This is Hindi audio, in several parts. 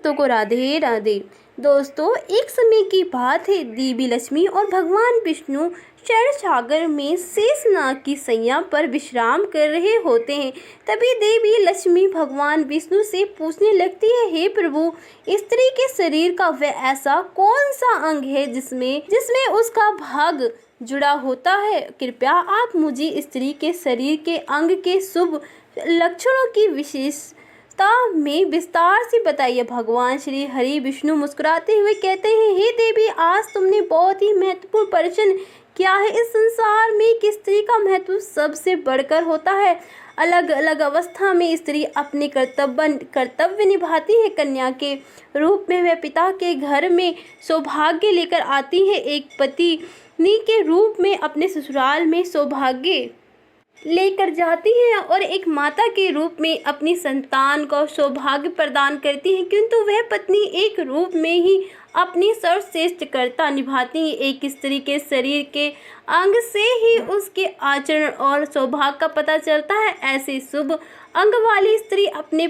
दोस्तों को राधे राधे। दोस्तों, एक समय की बात है, देवी लक्ष्मी और भगवान विष्णु क्षीर सागर में शेषनाग की सैया पर विश्राम कर रहे होते हैं। तभी देवी लक्ष्मी भगवान विष्णु से पूछने लगती है, हे प्रभु, स्त्री के शरीर का वह ऐसा कौन सा अंग है जिसमें उसका भाग जुड़ा होता है? कृपया आप मुझे स्त्री के शरीर के अंग के शुभ लक्षणों की विशेषता में विस्तार से बताइए। भगवान श्री हरि विष्णु मुस्कुराते हुए कहते हैं, हे देवी, आज तुमने बहुत ही महत्वपूर्ण प्रश्न किया है। इस संसार में एक स्त्री का महत्व सबसे बढ़कर होता है। अलग अलग अवस्था में स्त्री अपने कर्तव्य निभाती है। कन्या के रूप में वह पिता के घर में सौभाग्य लेकर आती है। एक पत्नी के रूप में अपने ससुराल में सौभाग्य लेकर जाती है और एक माता के रूप में अपनी संतान को सौभाग्य प्रदान करती है। किंतु वह पत्नी एक रूप में ही अपनी सर्वश्रेष्ठ कर्तव्य निभाती है। एक स्त्री के शरीर के अंग से ही उसके आचरण और सौभाग्य का पता चलता है। ऐसे शुभ अंग वाली स्त्री अपने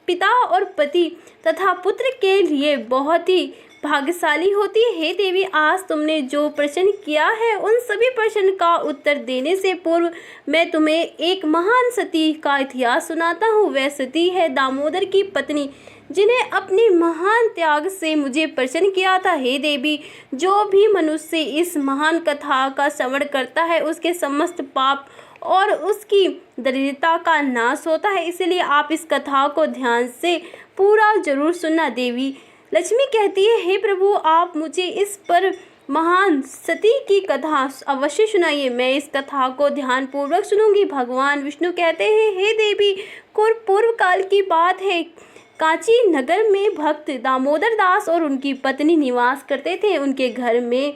पिता और पति तथा पुत्र के लिए बहुत ही भाग्यशाली होती है। हे देवी, आज तुमने जो प्रश्न किया है उन सभी प्रश्न का उत्तर देने से पूर्व मैं तुम्हें एक महान सती का इतिहास सुनाता हूँ। वह सती है दामोदर की पत्नी, जिन्हें अपने महान त्याग से मुझे प्रसन्न किया था। हे देवी, जो भी मनुष्य इस महान कथा का श्रवण करता है उसके समस्त पाप और उसकी दरिद्रता का नाश होता है। इसलिए आप इस कथा को ध्यान से पूरा जरूर सुनना। देवी लक्ष्मी कहती है, हे प्रभु, आप मुझे इस पर महान सती की कथा अवश्य सुनाइए। मैं इस कथा को ध्यान पूर्वक सुनूंगी। भगवान विष्णु कहते हैं, हे देवी, पूर्व काल की बात है। कांची नगर में भक्त दामोदर दास और उनकी पत्नी निवास करते थे। उनके घर में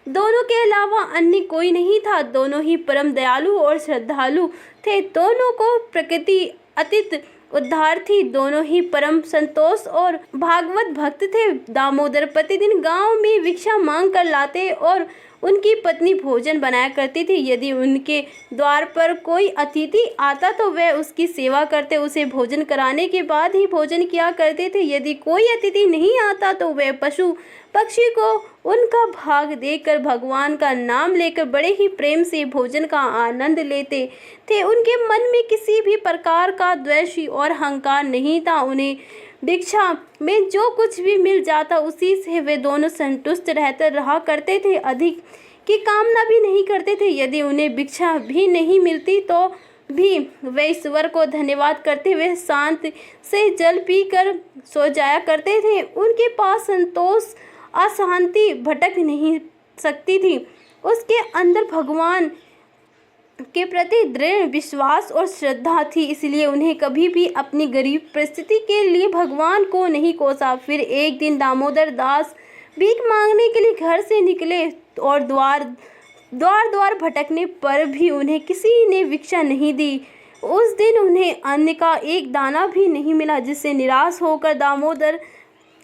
दोनों के अलावा अन्य कोई नहीं था। दोनों ही परम दयालु और श्रद्धालु थे। दोनों को प्रकृति अतीत उद्धार थी। दोनों ही परम संतोष और भागवत भक्त थे। दामोदर प्रतिदिन गांव में भिक्षा मांग कर लाते और उनकी पत्नी भोजन बनाया करती थी। यदि उनके द्वार पर कोई अतिथि आता तो वह उसकी सेवा करते, उसे भोजन कराने के बाद ही भोजन किया करते थे। यदि कोई अतिथि नहीं आता तो वह पशु पक्षी को उनका भाग देकर भगवान का नाम लेकर बड़े ही प्रेम से भोजन का आनंद लेते थे। उनके मन में किसी भी प्रकार का द्वेष और अहंकार नहीं था। उन्हें भिक्षा में जो कुछ भी मिल जाता उसी से वे दोनों संतुष्ट रहते रहा करते थे। अधिक की कामना भी नहीं करते थे। यदि उन्हें भिक्षा भी नहीं मिलती तो भी वे ईश्वर को धन्यवाद करते हुए शांत से जल पीकर सो जाया करते थे। उनके पास संतोष अशांति भटक नहीं सकती थी। उसके अंदर भगवान के प्रति दृढ़ विश्वास और श्रद्धा थी। इसलिए उन्हें कभी भी अपनी गरीब परिस्थिति के लिए भगवान को नहीं कोसा। फिर एक दिन दामोदर दास भीख मांगने के लिए घर से निकले और द्वार भटकने पर भी उन्हें किसी ने भिक्षा नहीं दी। उस दिन उन्हें अन्न का एक दाना भी नहीं मिला, जिससे निराश होकर दामोदर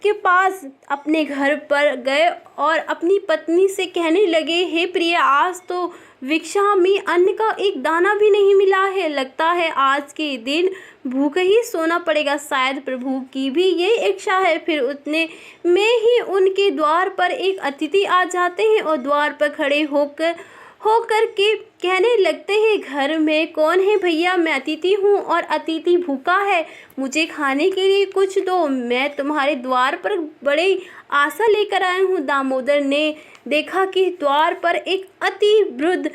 के पास अपने घर पर गए और अपनी पत्नी से कहने लगे, हे प्रिया, आज तो भिक्षा में अन्न का एक दाना भी नहीं मिला है। लगता है आज के दिन भूखे ही सोना पड़ेगा। शायद प्रभु की भी ये इच्छा है। फिर उतने में ही उनके द्वार पर एक अतिथि आ जाते हैं और द्वार पर खड़े होकर के कहने लगते हैं, घर में कौन है भैया? मैं अतिथि हूँ और अतिथि भूखा है, मुझे खाने के लिए कुछ दो। मैं तुम्हारे द्वार पर बड़ी आशा लेकर आया हूँ। दामोदर ने देखा कि द्वार पर एक अति वृद्ध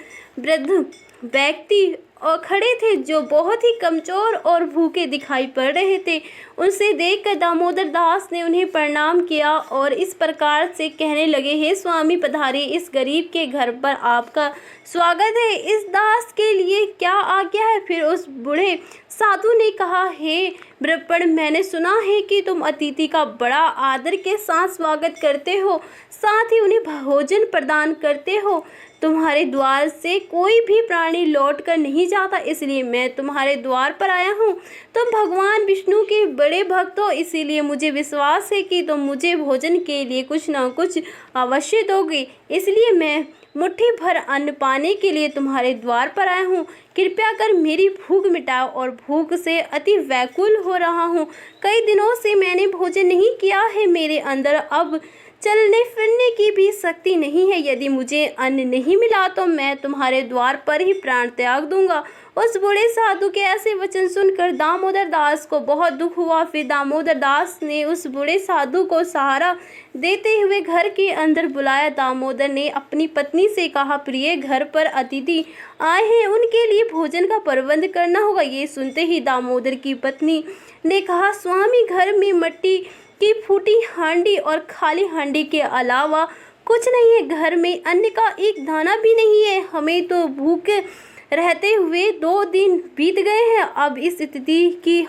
व्यक्ति और खड़े थे जो बहुत ही कमजोर और भूखे दिखाई पड़ रहे थे। उनसे देखकर दामोदर दास ने उन्हें प्रणाम किया और इस प्रकार से कहने लगे, हे स्वामी, पधारिए, इस गरीब के घर पर आपका स्वागत है। इस दास के लिए क्या आज्ञा है? फिर उस बूढ़े साधु ने कहा, हे ब्रह्मण, मैंने सुना है कि तुम अतिथि का बड़ा आदर के साथ स्वागत करते हो, साथ ही उन्हें भोजन प्रदान करते हो। तुम्हारे द्वार से कोई भी प्राणी लौट कर नहीं जाता, इसलिए मैं तुम्हारे द्वार पर आया हूँ। तुम भगवान विष्णु के बड़े भक्त हो, इसीलिए मुझे विश्वास है कि तुम मुझे भोजन के लिए कुछ न कुछ अवश्य दोगे। इसलिए मैं मुट्ठी भर अन्न पाने के लिए तुम्हारे द्वार पर आया हूँ। कृपया कर मेरी भूख मिटाओ और भूख से अति व्याकुल हो रहा हूँ। कई दिनों से मैंने भोजन नहीं किया है। मेरे अंदर अब चलने फिरने की भी शक्ति नहीं है। यदि मुझे अन्न नहीं मिला तो मैं तुम्हारे द्वार पर ही प्राण त्याग दूंगा। उस बूढ़े साधु के ऐसे वचन सुनकर दामोदर दास को बहुत दुख हुआ। फिर दामोदर दास ने उस बूढ़े साधु को सहारा देते हुए घर के अंदर बुलाया। दामोदर ने अपनी पत्नी से कहा, प्रिय, घर पर अतिथि आए हैं, उनके लिए भोजन का प्रबंध करना होगा। ये सुनते ही दामोदर की पत्नी ने कहा, स्वामी, घर में मिट्टी की फूटी हांडी और खाली हांडी के अलावा कुछ नहीं है। घर में अन्न का एक दाना भी नहीं है। हमें तो भूखे रहते हुए 2 दिन बीत गए हैं। अब इस अतिथि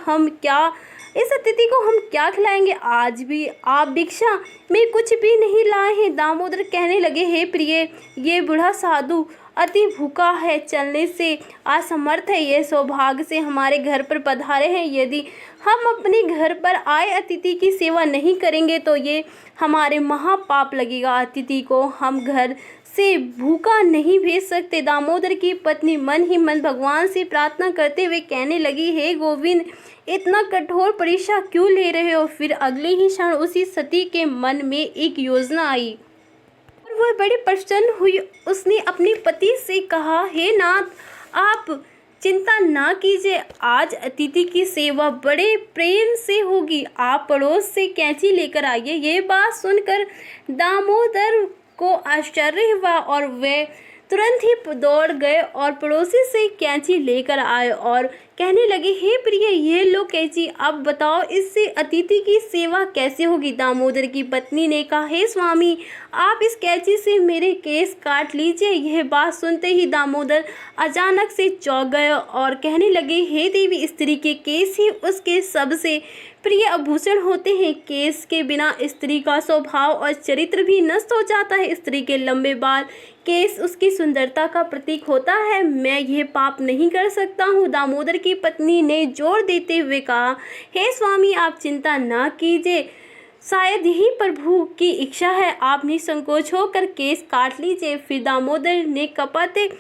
को हम क्या खिलाएंगे? आज भी आप भिक्षा में कुछ भी नहीं लाए हैं। दामोदर कहने लगे, हे प्रिय, ये बूढ़ा साधु अति भूखा है, चलने से असमर्थ है। ये सौभाग्य से हमारे घर पर पधारे हैं। यदि हम अपने घर पर आए अतिथि की सेवा नहीं करेंगे तो ये हमारे महापाप लगेगा। अतिथि को हम घर से भूखा नहीं भेज सकते। दामोदर की पत्नी मन ही मन भगवान से प्रार्थना करते हुए कहने लगी, हे गोविंद, इतना कठोर परीक्षा क्यों ले रहे हो? फिर अगले ही क्षण उसी सती के मन में एक योजना आई और वह बड़ी प्रसन्न हुई। उसने अपने पति से कहा, हे नाथ, आप चिंता ना कीजिए, आज अतिथि की सेवा बड़े प्रेम से होगी। आप पड़ोस से कैंची लेकर आइए। ये बात सुनकर दामोदर को आश्चर्य हुआ और वे तुरंत ही दौड़ गए और पड़ोसी से कैंची लेकर आए और कहने लगे, हे प्रिय, ये लो कैंची, अब बताओ इससे अतिथि की सेवा कैसे होगी? दामोदर की पत्नी ने कहा, हे स्वामी, आप इस कैंची से मेरे केस काट लीजिए। यह बात सुनते ही दामोदर अचानक से चौंक गए और कहने लगे, हे देवी, स्त्री के केस ही उसके सबसे प्रिय आभूषण होते हैं। केस के बिना स्त्री का स्वभाव और चरित्र भी नष्ट हो जाता है। स्त्री के लंबे बाल, केस उसकी सुंदरता का प्रतीक होता है। मैं यह पाप नहीं कर सकता हूँ। दामोदर की पत्नी ने जोर देते हुए कहा, हे स्वामी, आप चिंता ना कीजिए, शायद यही प्रभु की इच्छा है। आप निसंकोच होकर केस काट लीजिए। फिर दामोदर ने कपाते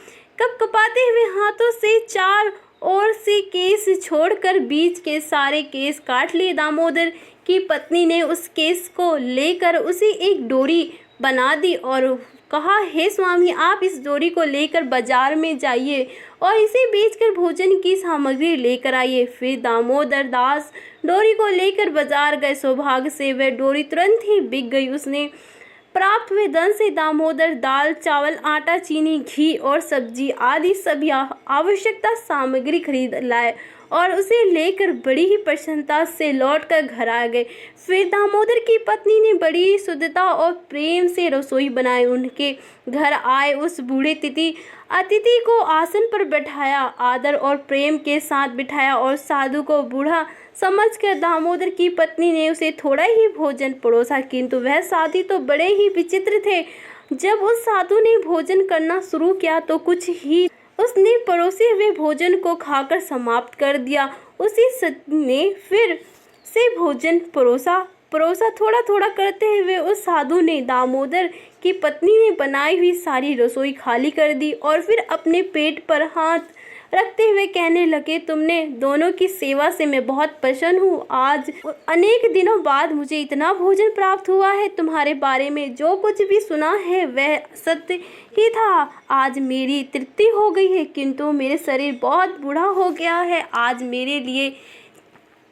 हुए हाथों से चार ओर से केस छोड़कर बीच के सारे केस काट लिए। दामोदर की पत्नी ने उस केस को लेकर उसे एक डोरी बना दी और कहा, हे स्वामी, आप इस डोरी को लेकर बाजार में जाइए और इसे बेचकर भोजन की सामग्री लेकर आइए। फिर दामोदर दास डोरी को लेकर बाजार गए। सौभाग्य से वह डोरी तुरंत ही बिक गई। उसने प्राप्त हुए धन से दामोदर दाल, चावल, आटा, चीनी, घी और सब्जी आदि सभी आवश्यकता सामग्री खरीद लाए और उसे लेकर बड़ी ही प्रसन्नता से लौटकर घर आ गए। फिर दामोदर की पत्नी ने बड़ी शुद्धता और प्रेम से रसोई बनाई। उनके घर आए उस बूढ़े अतिथि को आसन पर बैठाया, आदर और प्रेम के साथ बिठाया और साधु को बूढ़ा समझकर दामोदर की पत्नी ने उसे थोड़ा ही भोजन परोसा। किंतु वह साथी तो बड़े ही विचित्र थे। जब उस साधु ने भोजन करना शुरू किया तो कुछ ही उसने परोसे हुए भोजन को खाकर समाप्त कर दिया। उसी ने फिर से भोजन परोसा थोड़ा थोड़ा करते हुए उस साधु ने दामोदर की पत्नी ने बनाई हुई सारी रसोई खाली कर दी और फिर अपने पेट पर हाथ रखते हुए कहने लगे, तुमने दोनों की सेवा से मैं बहुत प्रसन्न हूँ। आज अनेक दिनों बाद मुझे इतना भोजन प्राप्त हुआ है। तुम्हारे बारे में जो कुछ भी सुना है वह सत्य ही था। आज मेरी तृप्ति हो गई है, किंतु मेरे शरीर बहुत बूढ़ा हो गया है। आज मेरे लिए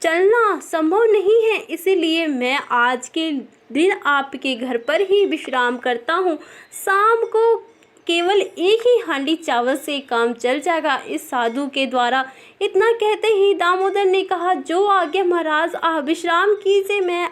चलना संभव नहीं है, इसीलिए मैं आज के दिन आपके घर पर ही विश्राम करता हूँ। शाम को केवल एक ही हांडी चावल से काम चल जाएगा। इस साधु के द्वारा इतना कहते ही दामोदर ने कहा, जो आज्ञा महाराज, आप विश्राम कीजिए, मैं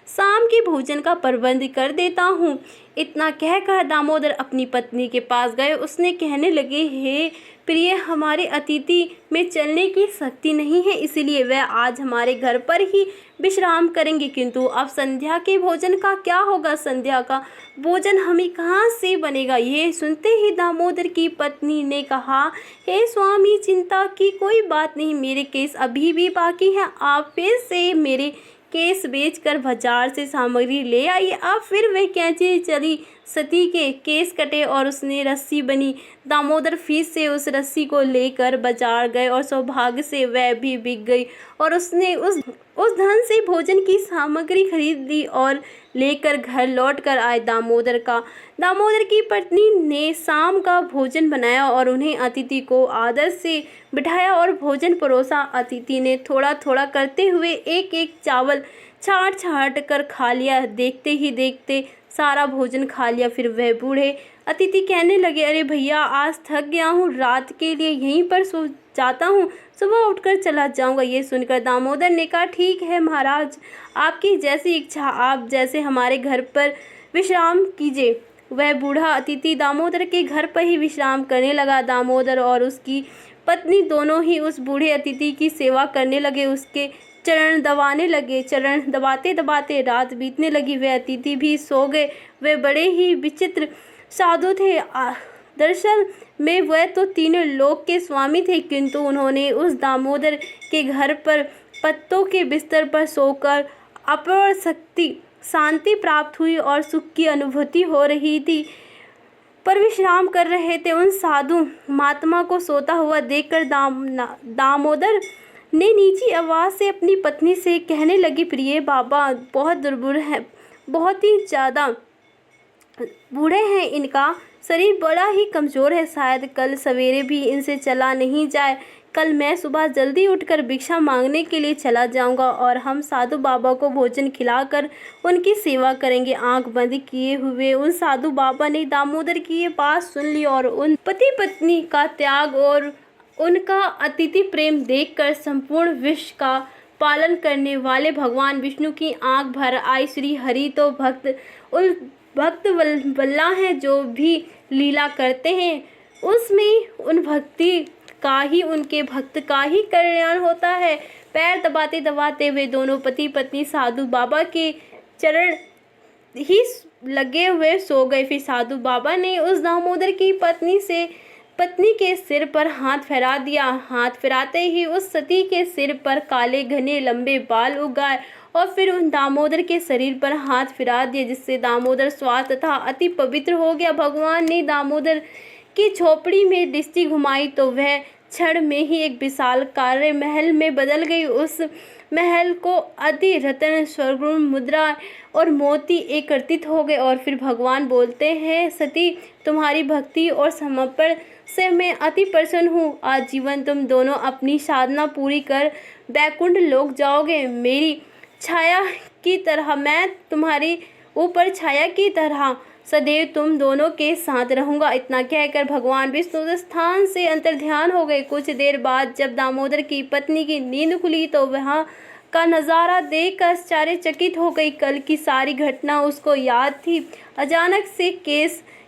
शाम के भोजन का प्रबंध कर देता हूँ। इतना कहकर दामोदर अपनी पत्नी के पास गए। उसने कहने लगे, हे प्रिय, हमारे अतिथि में चलने की शक्ति नहीं है, इसीलिए वह आज हमारे घर पर ही विश्राम करेंगे। किंतु अब संध्या के भोजन का क्या होगा? संध्या का भोजन हमें कहाँ से बनेगा? ये सुनते ही दामोदर की पत्नी ने कहा, हे स्वामी, चिंता की कोई बात नहीं, मेरे केस अभी भी बाकी हैं। आप फिर से मेरे केस बेचकर बाजार से सामग्री ले आई। अब फिर वह कैंची चली, सती के केस कटे और उसने रस्सी बनी। दामोदर फिर से उस रस्सी को लेकर बाजार गए और सौभाग्य से वह भी बिक गई और उसने उस धन से भोजन की सामग्री खरीद ली और लेकर घर लौट कर आए। दामोदर की पत्नी ने शाम का भोजन बनाया और उन्हें अतिथि को आदर से बिठाया और भोजन परोसा। अतिथि ने थोड़ा थोड़ा करते हुए एक एक चावल छाँट छाँट कर खा लिया। देखते ही देखते सारा भोजन खा लिया। फिर वह बूढ़े अतिथि कहने लगे, अरे भैया, आज थक गया हूँ, रात के लिए यहीं पर सो जाता हूँ, सुबह उठकर चला जाऊँगा। ये सुनकर दामोदर ने कहा, ठीक है महाराज, आपकी जैसी इच्छा, आप जैसे हमारे घर पर विश्राम कीजिए। वह बूढ़ा अतिथि दामोदर के घर पर ही विश्राम करने लगा। दामोदर और उसकी पत्नी दोनों ही उस बूढ़े अतिथि की सेवा करने लगे, उसके चरण दबाने लगे। चरण दबाते दबाते रात बीतने लगी। वे अतिथि भी सो गए। वे बड़े ही विचित्र साधु थे। दरअसल में वह तो तीनों लोक के स्वामी थे, किंतु उन्होंने उस दामोदर के घर पर पत्तों के बिस्तर पर सोकर अपार शांति प्राप्त हुई और सुख की अनुभूति हो रही थी। पर विश्राम कर रहे थे। उन साधु महात्मा को सोता हुआ देखकर दामोदर ने नीची आवाज़ से अपनी पत्नी से कहने लगी, प्रिय बाबा बहुत दुर्बल है, बहुत ही ज़्यादा बूढ़े हैं, इनका शरीर बड़ा ही कमज़ोर है, शायद कल सवेरे भी इनसे चला नहीं जाए। कल मैं सुबह जल्दी उठकर भिक्षा मांगने के लिए चला जाऊंगा और हम साधु बाबा को भोजन खिलाकर उनकी सेवा करेंगे। आंख बंद किए हुए उन साधु बाबा ने दामोदर की ये बात सुन ली और उन पति पत्नी का त्याग और उनका अतिथि प्रेम देखकर संपूर्ण विश्व का पालन करने वाले भगवान विष्णु की आंख भर आई। श्री हरि तो भक्त वल्ला हैं, जो भी लीला करते हैं उसमें उन भक्ति का ही, उनके भक्त का ही कल्याण होता है। पैर दबाते दबाते वे दोनों पति पत्नी साधु बाबा के चरण ही लगे हुए सो गए। फिर साधु बाबा ने उस दामोदर की पत्नी के सिर पर हाथ फेरा दिया। हाथ फिराते ही उस सती के सिर पर काले घने लंबे बाल उग गए और फिर उन दामोदर के शरीर पर हाथ फिरा दिए, जिससे दामोदर स्वास्थ्य तथा अति पवित्र हो गया। भगवान ने दामोदर की झोपड़ी में दृष्टि घुमाई तो वह क्षण में ही एक विशाल कार्य महल में बदल गई। उस महल को अति रत्न, स्वर्ण, मुद्रा और मोती एकत्रित हो गए। और फिर भगवान बोलते हैं, सती, तुम्हारी भक्ति और समर्पण से मैं अति प्रसन्न हूँ। आज जीवन तुम दोनों अपनी साधना पूरी कर बैकुंठ लोक जाओगे। मेरी छाया की तरह मैं तुम्हारी ऊपर छाया की तरह सदैव तुम दोनों के साथ रहूंगा। इतना कहकर भगवान विष्णु उस स्थान से अंतर्ध्यान हो गए। कुछ देर बाद जब दामोदर की पत्नी की नींद खुली तो वहाँ का नज़ारा देखकर आश्चर्यचकित हो गई। कल की सारी घटना उसको याद थी। अचानक से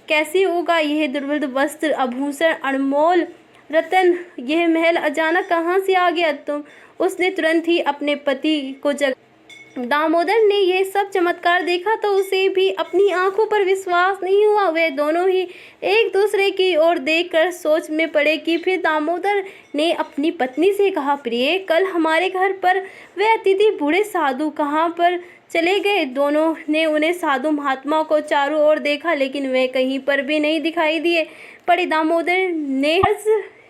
कैसे होगा यह दुर्लभ वस्त्र, आभूषण, अनमोल रतन, यह महल अचानक कहाँ से आ गया? उसने तुरंत ही अपने पति को दामोदर ने यह सब चमत्कार देखा तो उसे भी अपनी आंखों पर विश्वास नहीं हुआ। वे दोनों ही एक दूसरे की ओर देखकर सोच में पड़े कि फिर दामोदर ने अपनी पत्नी से कहा, प्रिय, कल हमारे घर पर वे अतिथि बूढ़े साधु कहाँ पर चले गए? दोनों ने उन्हें साधु महात्मा को चारों ओर देखा, लेकिन वे कहीं पर भी नहीं दिखाई दिए पड़े। दामोदर ने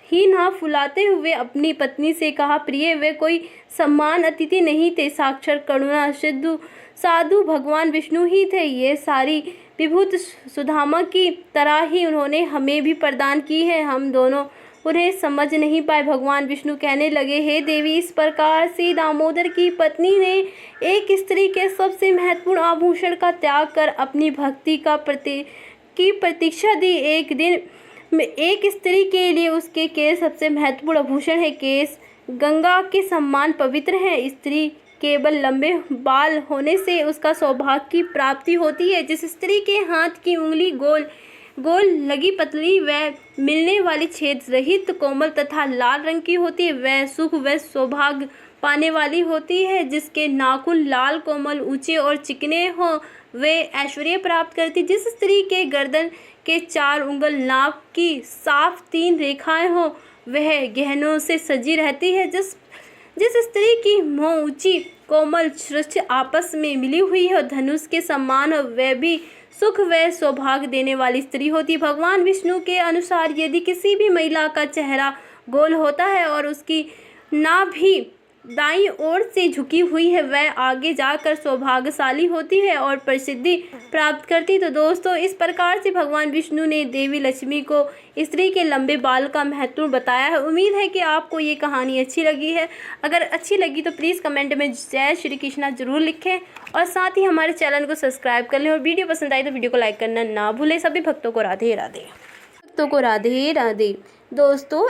ही ना फुलाते हुए अपनी पत्नी से कहा, प्रिय, वे कोई सम्मान अतिथि नहीं थे, साक्षात करुणा सिद्धू साधु भगवान विष्णु ही थे। ये सारी विभूत सुधामा की तरह ही उन्होंने हमें भी प्रदान की है। हम दोनों उन्हें समझ नहीं पाए। भगवान विष्णु कहने लगे, हे देवी, इस प्रकार से दामोदर की पत्नी ने एक स्त्री के सबसे महत्वपूर्ण आभूषण का त्याग कर अपनी भक्ति की प्रतीक्षा दी। एक दिन में एक स्त्री के लिए उसके केस सबसे महत्वपूर्ण आभूषण है। केस गंगा के समान पवित्र है। स्त्री केवल लंबे बाल होने से उसका सौभाग्य की प्राप्ति होती है। जिस स्त्री के हाथ की उंगली गोल लगी, पतली व मिलने वाली छेद रहित, कोमल तथा लाल रंग की होती है, वह सुख व सौभाग्य पाने वाली होती है। जिसके नाखून लाल, कोमल, ऊंचे और चिकने हो, वे ऐश्वर्य प्राप्त करती। जिस स्त्री के गर्दन के 4 उंगल नाप की साफ 3 रेखाएं हो, वह गहनों से सजी रहती है। जिस स्त्री की मुँह ऊंची कोमल सृष्टि आपस में मिली हुई है और धनुष के समान वह भी सुख व सौभाग्य देने वाली स्त्री होती। भगवान विष्णु के अनुसार यदि किसी भी महिला का चेहरा गोल होता है और उसकी नाभि भी दाईं ओर से झुकी हुई है, वह आगे जाकर सौभाग्यशाली होती है और प्रसिद्धि प्राप्त करती। तो दोस्तों, इस प्रकार से भगवान विष्णु ने देवी लक्ष्मी को स्त्री के लंबे बाल का महत्व बताया है। उम्मीद है कि आपको ये कहानी अच्छी लगी है। अगर अच्छी लगी तो प्लीज़ कमेंट में जय श्री कृष्णा जरूर लिखें और साथ ही हमारे चैनल को सब्सक्राइब कर लें और वीडियो पसंद आई तो वीडियो को लाइक करना ना भूलें। सभी भक्तों को राधे राधे। दोस्तों